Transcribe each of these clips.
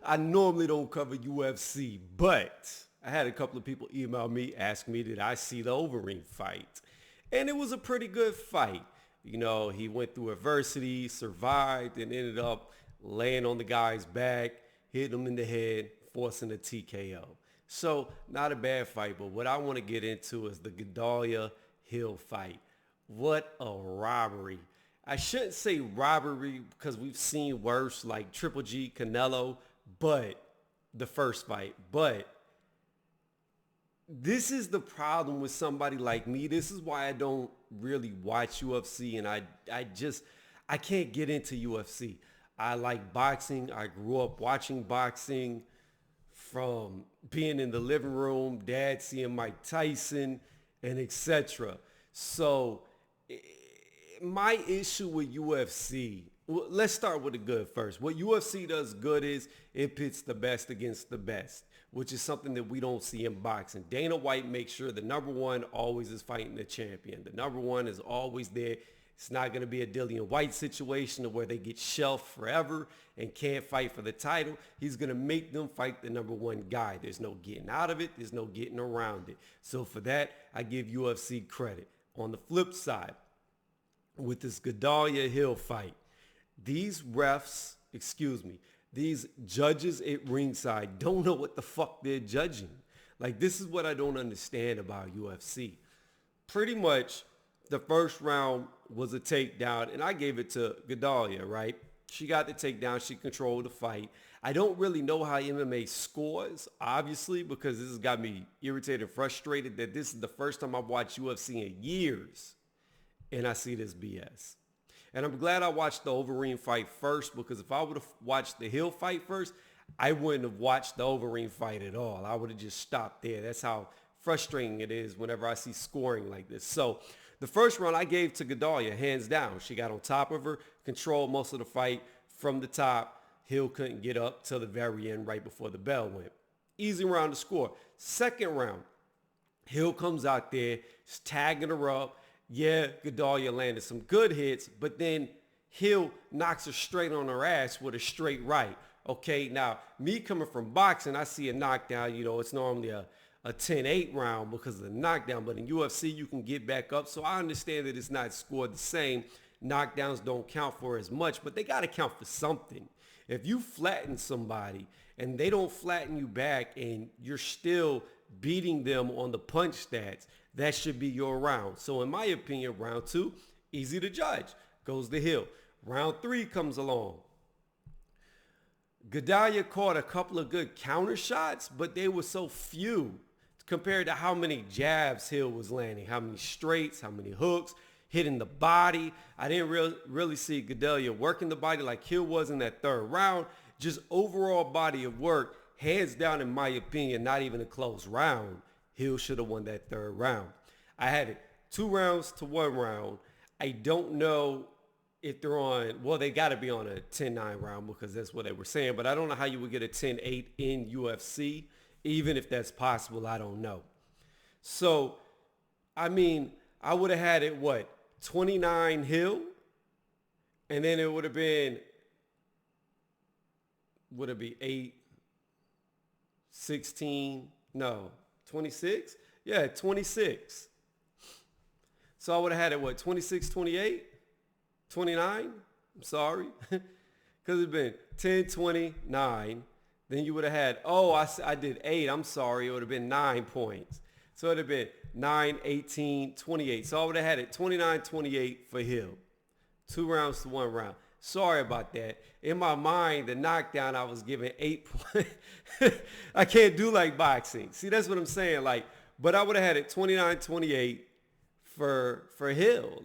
I normally don't cover UFC, but I had a couple of people email me, ask me, did I see the Overeem fight? And it was a pretty good fight. You know, he went through adversity, survived, and ended up laying on the guy's back, hitting him in the head, forcing a TKO. So not a bad fight, but what I want to get into is the Gedalia Hill fight. What a robbery. I shouldn't say robbery because we've seen worse like Triple G, Canelo, but the first fight. But this is the problem with somebody like me. This is why I don't really watch UFC, and I can't get into UFC. I like boxing. I grew up watching boxing from being in the living room, dad seeing Mike Tyson, and etc. So my issue with UFC, well, let's start with the good first. What UFC does good is it pits the best against the best, which is something that we don't see in boxing. Dana White makes sure the number one always is fighting the champion. The number one is always there. It's not going to be a Dillian White situation where they get shelved forever and can't fight for the title. He's going to make them fight the number one guy. There's no getting out of it. There's no getting around it. So for that, I give UFC credit. On the flip side, with this Gedalia Hill fight, these judges at ringside don't know what the fuck they're judging. Like, this is what I don't understand about UFC. Pretty much, the first round was a takedown, and I gave it to Gedalia, right? She got the takedown. She controlled the fight. I don't really know how MMA scores, obviously, because this has got me irritated and frustrated that this is the first time I've watched UFC in years, and I see this BS. And I'm glad I watched the Overeem fight first, because if I would have watched the Hill fight first, I wouldn't have watched the Overeem fight at all. I would have just stopped there. That's how frustrating it is whenever I see scoring like this. So the first round I gave to Gedalia, hands down. She got on top of her, controlled most of the fight from the top. Hill couldn't get up till the very end, right before the bell went. Easy round to score. Second round, Hill comes out there, is tagging her up. Yeah, Gedalia landed some good hits, but then Hill knocks her straight on her ass with a straight right. Okay, now, me coming from boxing, I see a knockdown. You know, it's normally a 10-8 round because of the knockdown, but in UFC, you can get back up. So I understand that it's not scored the same. Knockdowns don't count for as much, but they got to count for something. If you flatten somebody and they don't flatten you back and you're still beating them on the punch stats, that should be your round. So in my opinion, round two, easy to judge, goes to Hill. Round three comes along. Gedalia caught a couple of good counter shots, but they were so few compared to how many jabs Hill was landing, how many straights, how many hooks, hitting the body. I didn't really see Gedalia working the body like Hill was in that third round. Just overall body of work, hands down in my opinion, not even a close round. Hill should have won that third round. I had it 2 rounds to 1 round. I don't know if they're on, well, they got to be on a 10-9 round because that's what they were saying, but I don't know how you would get a 10-8 in UFC. Even if that's possible, I don't know. So, I mean, I would have had it, 29 Hill? And then it would have been, would it be 8, 16, no, 26? Yeah, 26. So I would have had it, 26, 28, 29? I'm sorry. Because it'd been 10, 29. Then you would have had, I did 8. I'm sorry. It would have been 9 points. So it would have been 9, 18, 28. So I would have had it 29, 28 for Hill. 2 rounds to 1 round. Sorry about that. In my mind, the knockdown, I was giving 8 points. I can't do like boxing. See, that's what I'm saying. But I would have had it 29, 28 for Hill.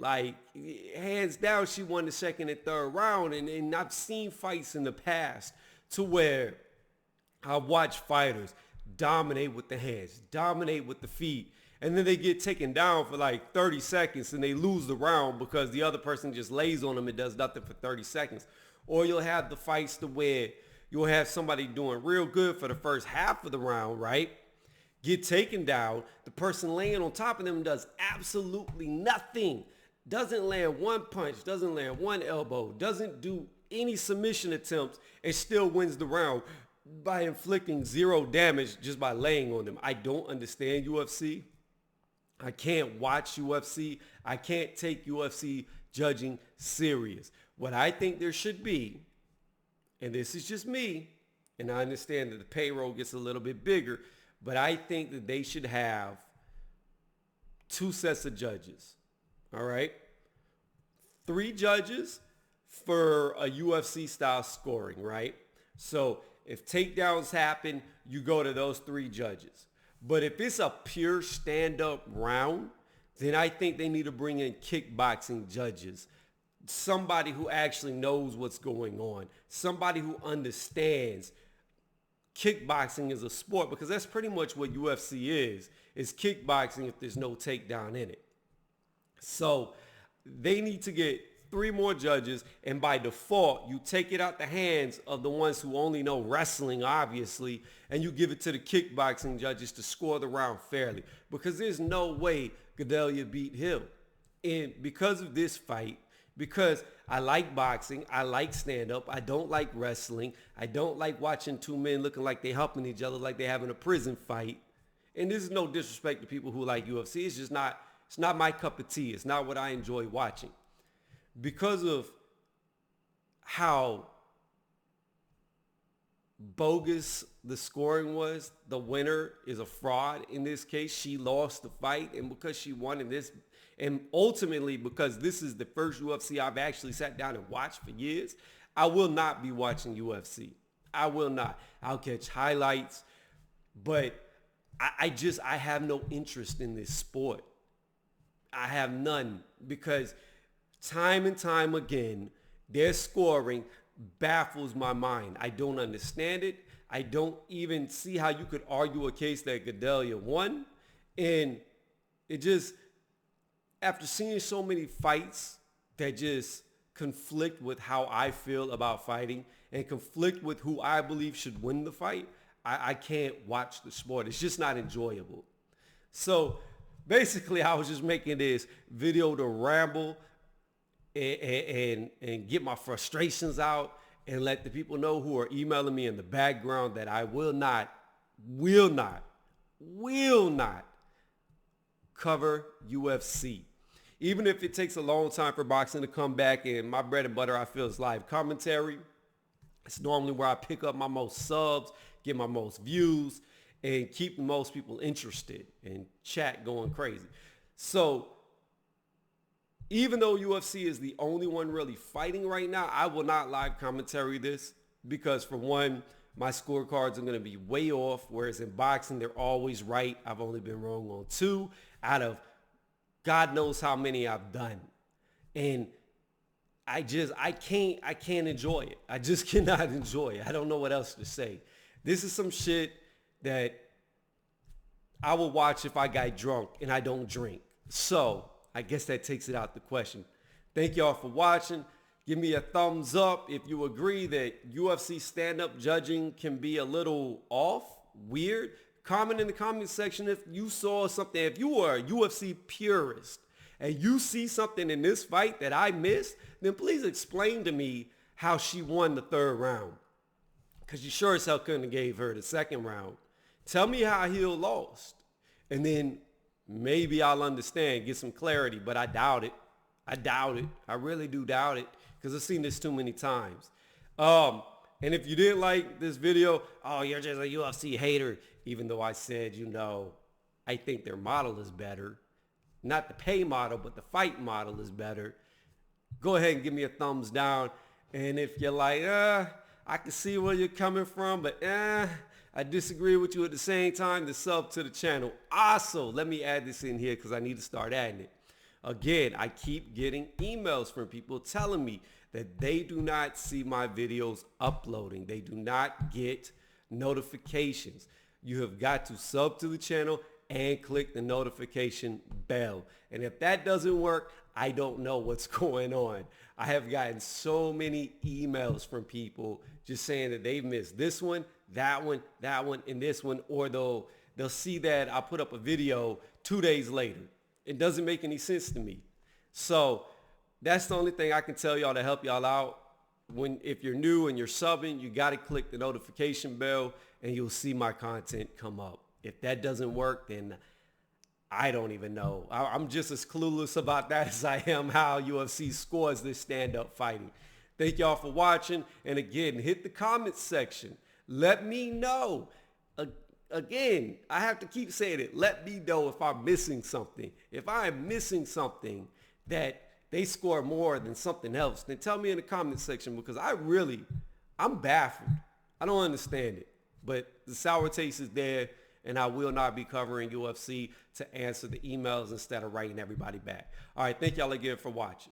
Hands down, she won the second and third round. And I've seen fights in the past to where I've watched fighters dominate with the hands, dominate with the feet, and then they get taken down for 30 seconds and they lose the round because the other person just lays on them and does nothing for 30 seconds. Or you'll have the fights to where you'll have somebody doing real good for the first half of the round, right? Get taken down. The person laying on top of them does absolutely nothing. Doesn't land one punch, doesn't land one elbow, doesn't do any submission attempts, and still wins the round. by inflicting zero damage just by laying on them. I don't understand UFC. I can't watch UFC. I can't take UFC judging serious. What I think there should be, and this is just me, and I understand that the payroll gets a little bit bigger, but I think that they should have 2 sets of judges. All right? 3 judges for a UFC style scoring, right? So if takedowns happen, you go to those 3 judges. But if it's a pure stand-up round, then I think they need to bring in kickboxing judges. Somebody who actually knows what's going on. Somebody who understands kickboxing is a sport, because that's pretty much what UFC is kickboxing if there's no takedown in it. So they need to get 3 more judges, and by default, you take it out the hands of the ones who only know wrestling, obviously, and you give it to the kickboxing judges to score the round fairly, because there's no way Gadelha beat Hill. And because of this fight, because I like boxing, I like stand-up, I don't like wrestling, I don't like watching 2 men looking like they're helping each other like they're having a prison fight. And this is no disrespect to people who like UFC. It's just not, it's not my cup of tea. It's not what I enjoy watching. Because of how bogus the scoring was, the winner is a fraud in this case. She lost the fight, and because she won in this, and ultimately because this is the first UFC I've actually sat down and watched for years, I will not be watching UFC. I will not. I'll catch highlights, but I have no interest in this sport. I have none, because time and time again, their scoring baffles my mind. I don't understand it. I don't even see how you could argue a case that Gadelha won. And it just, after seeing so many fights that just conflict with how I feel about fighting and conflict with who I believe should win the fight, I can't watch the sport. It's just not enjoyable. So basically, I was just making this video to ramble and get my frustrations out and let the people know who are emailing me in the background that I will not cover UFC. Even if it takes a long time for boxing to come back, and my bread and butter, I feel, is live commentary. It's normally where I pick up my most subs, get my most views, and keep the most people interested and chat going crazy. So even though UFC is the only one really fighting right now, I will not live commentary this, because for one, my scorecards are going to be way off, whereas in boxing, they're always right. I've only been wrong on 2 out of God knows how many I've done. And I can't enjoy it. I just cannot enjoy it. I don't know what else to say. This is some shit that I will watch if I got drunk, and I don't drink. So I guess that takes it out the question. Thank y'all for watching. Give me a thumbs up if you agree that UFC stand-up judging can be a little off, weird. Comment in the comment section if you saw something. If you are a UFC purist and you see something in this fight that I missed, then please explain to me how she won the 3rd round, because you sure as hell couldn't have gave her the 2nd round. Tell me how Hill lost, and then maybe I'll understand, get some clarity, but I doubt it. I really do doubt it, because I've seen this too many times. And if you didn't like this video, oh, you're just a UFC hater, even though I said, I think their model is better. Not the pay model, but the fight model is better. Go ahead and give me a thumbs down. And if you're like, I can see where you're coming from, but I disagree with you at the same time, to sub to the channel. Also, let me add this in here because I need to start adding it. Again, I keep getting emails from people telling me that they do not see my videos uploading. They do not get notifications. You have got to sub to the channel and click the notification bell. And if that doesn't work, I don't know what's going on. I have gotten so many emails from people just saying that they've missed this one, and this one, or they'll see that I put up a video 2 days later. It doesn't make any sense to me. So that's the only thing I can tell y'all to help y'all out. if you're new and you're subbing, you got to click the notification bell and you'll see my content come up. If that doesn't work, then I don't even know. I'm just as clueless about that as I am how UFC scores this stand-up fighting. Thank y'all for watching. And again, hit the comments section. Let me know. Again, I have to keep saying it. Let me know if I'm missing something. If I am missing something that they score more than something else, then tell me in the comments section, because I'm baffled. I don't understand it. But the sour taste is there, and I will not be covering UFC to answer the emails instead of writing everybody back. All right, thank y'all again for watching.